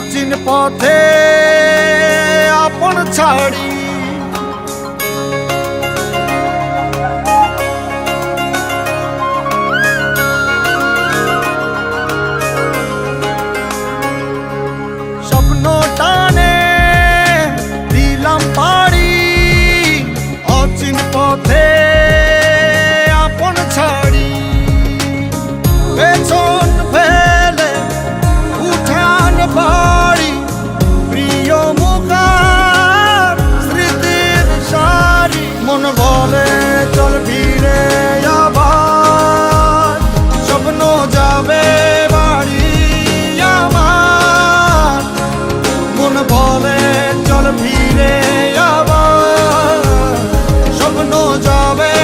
অচিন পথে আপন ছাড়ি স্বপ্ন টানে দিলাম পাড়ি অচিন পথে আপন ছাড়ি পেছন ফেলে উঠান বাড়ি প্রিয় মুখার স্মৃতির সারি মন বলে চল ফিরে আবার স্বপ্ন যাবে বাড়ি আমার মন বলে চল ফিরে আবার স্বপ্ন যাবে